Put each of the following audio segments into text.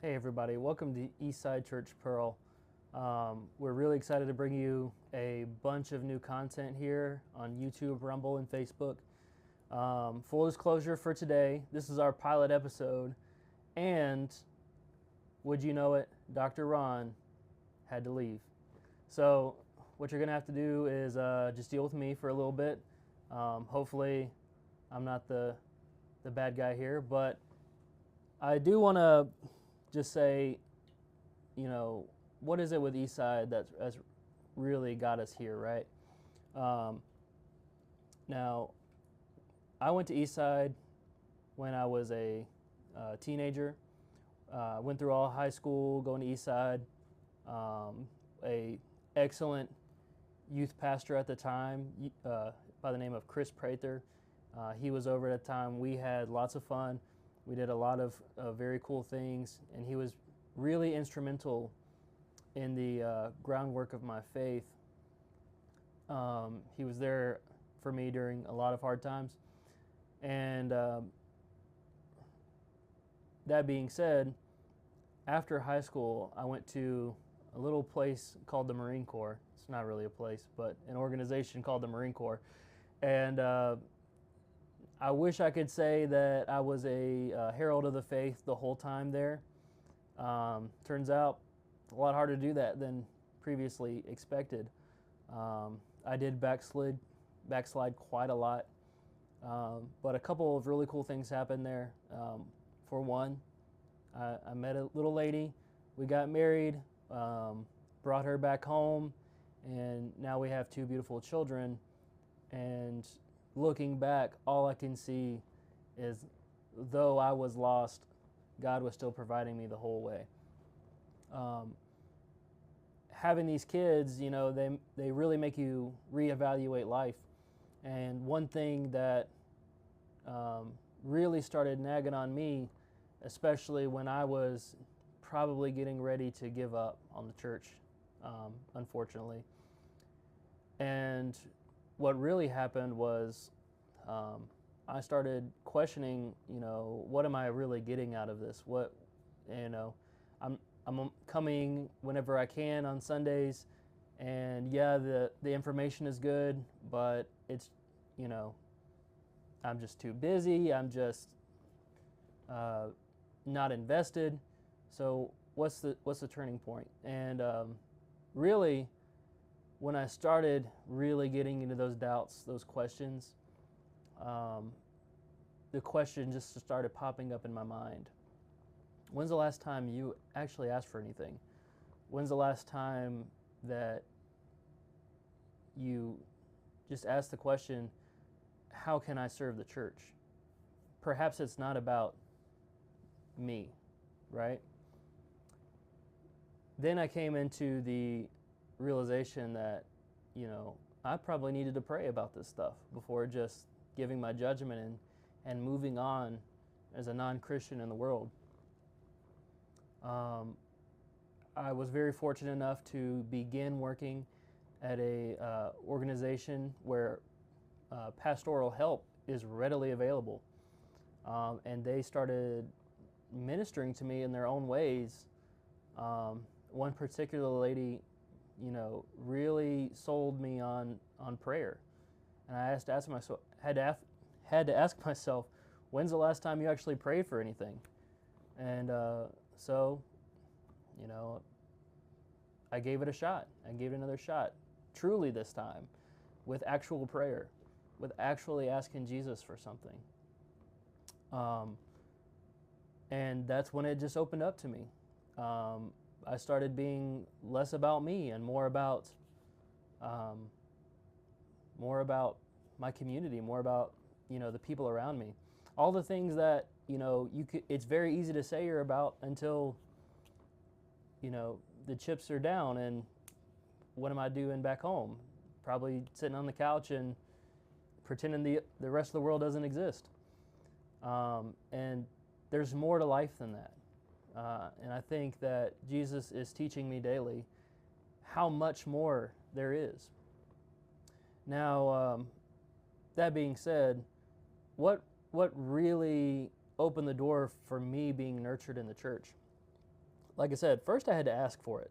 Hey everybody, welcome to Eastside Church Pearl. We're really excited to bring you a bunch of new content here on YouTube, Rumble, and Facebook. Full disclosure for today, this is our pilot episode, and would you know it, Dr. Ron had to leave. So what you're going to have to do is just deal with me for a little bit. Hopefully I'm not the bad guy here, but I do want to just say, what is it with Eastside that's really got us here, right? Now, I went to Eastside when I was a teenager. Went through all high school, going to Eastside. A excellent youth pastor at the time by the name of Chris Prather. He was over at the time. We had lots of fun. We did a lot of very cool things, and he was really instrumental in the groundwork of my faith. He was there for me during a lot of hard times. And that being said, after high school, I went to a little place called the Marine Corps. It's not really a place, but an organization called the Marine Corps. And I wish I could say that I was a herald of the faith the whole time there. Turns out a lot harder to do that than previously expected. I did backslide quite a lot, but a couple of really cool things happened there. For one, I met a little lady. We got married, brought her back home, and now we have two beautiful children. And looking back, all I can see is, though I was lost, God was still providing me the whole way. Having these kids, they really make you reevaluate life. And one thing that really started nagging on me, especially when I was probably getting ready to give up on the church, unfortunately. And what really happened was I started questioning, what am I really getting out of this? I'm coming whenever I can on Sundays, and yeah, the information is good, but it's, I'm just too busy. I'm just not invested. So what's the turning point? And really, when I started really getting into those doubts, those questions, the question just started popping up in my mind. When's the last time you actually asked for anything? When's the last time that you just asked the question, how can I serve the church? Perhaps it's not about me, right? Then I came into the realization that, I probably needed to pray about this stuff before just giving my judgment and moving on as a non-Christian in the world. I was very fortunate enough to begin working at a organization where pastoral help is readily available. And they started ministering to me in their own ways. One particular lady, really sold me on prayer. And I had to ask myself, when's the last time you actually prayed for anything? And so, I gave it a shot. I gave it another shot, truly this time, with actual prayer, with actually asking Jesus for something. And that's when it just opened up to me. I started being less about me and more about my community, more about the people around me. All the things that it's very easy to say you're about until the chips are down, and what am I doing back home? Probably sitting on the couch and pretending the rest of the world doesn't exist. And there's more to life than that. And I think that Jesus is teaching me daily how much more there is. Now, that being said, what really opened the door for me being nurtured in the church like I said, first I had to ask for it.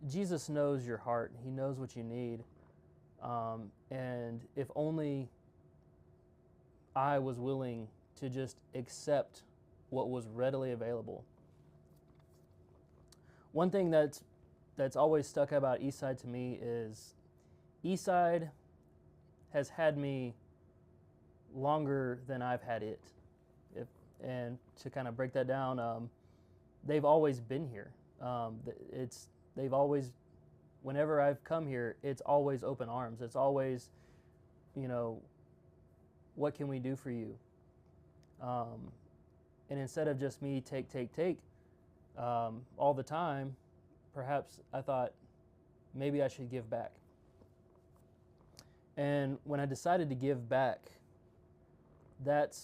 Jesus knows your heart. He knows what you need. And if only I was willing to just accept what was readily available. One thing that's always stuck about Eastside to me is Eastside has had me longer than I've had it. And to kind of break that down, they've always been here. They've always, whenever I've come here, it's always open arms. It's always, what can we do for you? And instead of just me take all the time, perhaps I thought maybe I should give back. And when I decided to give back, that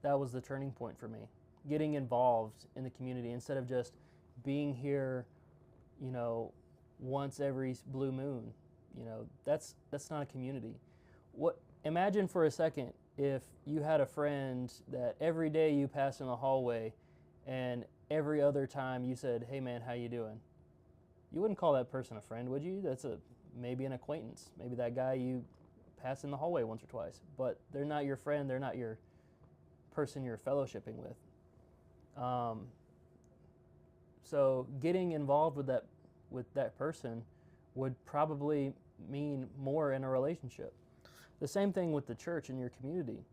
was the turning point for me. Getting involved in the community instead of just being here, once every blue moon. That's not a community. Imagine for a second if you had a friend that every day you pass in the hallway and every other time you said, "Hey man, how you doing?" You wouldn't call that person a friend, would you? That's maybe an acquaintance. Maybe that guy you pass in the hallway once or twice, but they're not your friend. They're not your person you're fellowshipping with. So getting involved with that person would probably mean more in a relationship. The same thing with the church and your community.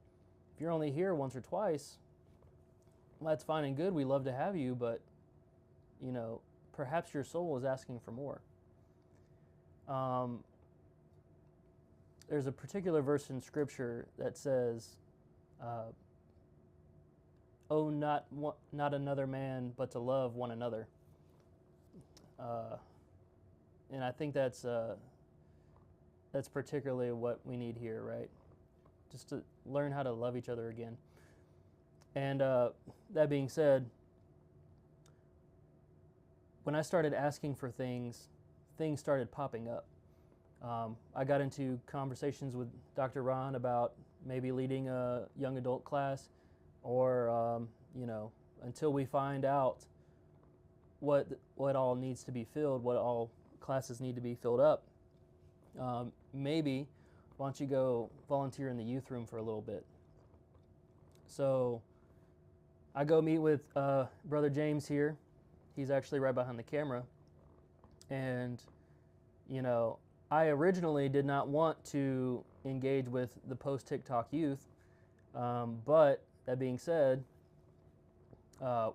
If you're only here once or twice, well, that's fine and good. We love to have you, but perhaps your soul is asking for more. There's a particular verse in Scripture that says, "Oh, not another man, but to love one another." And I think that's particularly what we need here, right? Just to learn how to love each other again. And that being said, when I started asking for things started popping up. I got into conversations with Dr. Ron about maybe leading a young adult class, or until we find out what all needs to be filled, what all classes need to be filled up. Maybe why don't you go volunteer in the youth room for a little bit? So I go meet with Brother James here. He's actually right behind the camera. And, I originally did not want to engage with the post-TikTok youth. But that being said,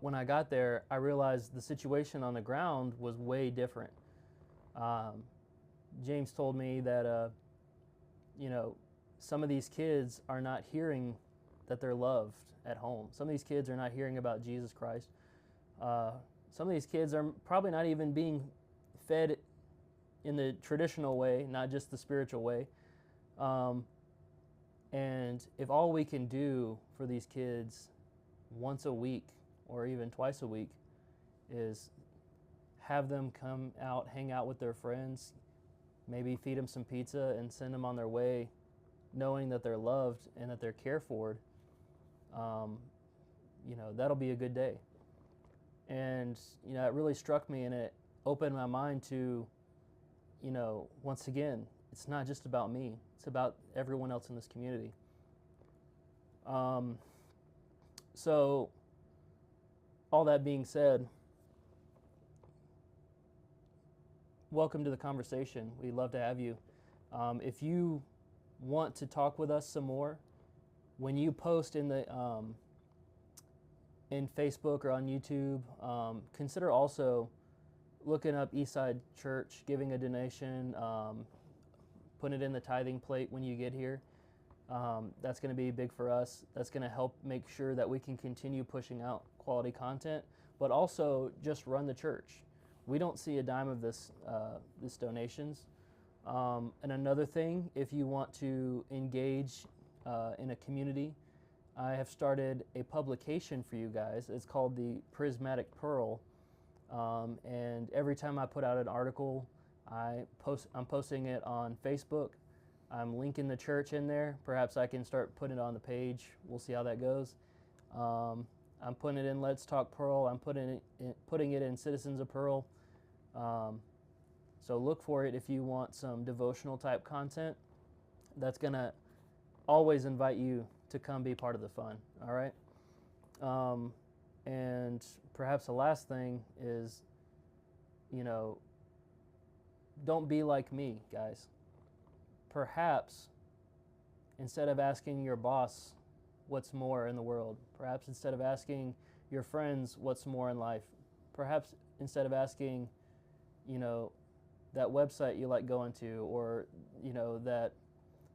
when I got there, I realized the situation on the ground was way different. James told me that, some of these kids are not hearing that they're loved at home. Some of these kids are not hearing about Jesus Christ. Some of these kids are probably not even being fed in the traditional way, not just the spiritual way. And if all we can do for these kids once a week or even twice a week is have them come out, hang out with their friends, maybe feed them some pizza and send them on their way, knowing that they're loved and that they're cared for, that'll be a good day. And, it really struck me, and it opened my mind to, once again, it's not just about me. It's about everyone else in this community. So, all that being said, welcome to the conversation. We'd love to have you. If you want to talk with us some more, when you post in Facebook or on YouTube, consider also looking up Eastside Church, giving a donation, putting it in the tithing plate when you get here. That's going to be big for us. That's going to help make sure that we can continue pushing out quality content, but also just run the church. We don't see a dime of this donations. And another thing, if you want to engage in a community, I have started a publication for you guys. It's called the Prismatic Pearl. And every time I put out an article, I'm posting it on Facebook. I'm linking the church in there. Perhaps I can start putting it on the page. We'll see how that goes. I'm putting it in Let's Talk Pearl. I'm putting it in Citizens of Pearl. So look for it if you want some devotional type content. That's going to always invite you to come be part of the fun. All right. And perhaps the last thing is, don't be like me, guys. Perhaps instead of asking your boss what's more in the world, perhaps instead of asking your friends what's more in life, perhaps instead of asking, that website you like going to, or,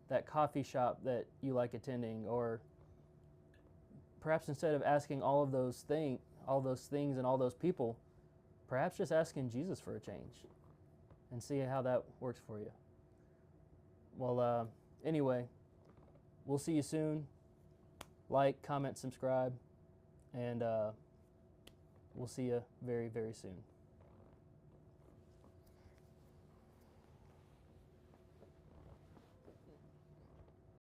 that coffee shop that you like attending, or perhaps instead of asking all those things and all those people, perhaps just asking Jesus for a change and see how that works for you. Well, anyway, we'll see you soon. Like, comment, subscribe, and we'll see you very, very soon.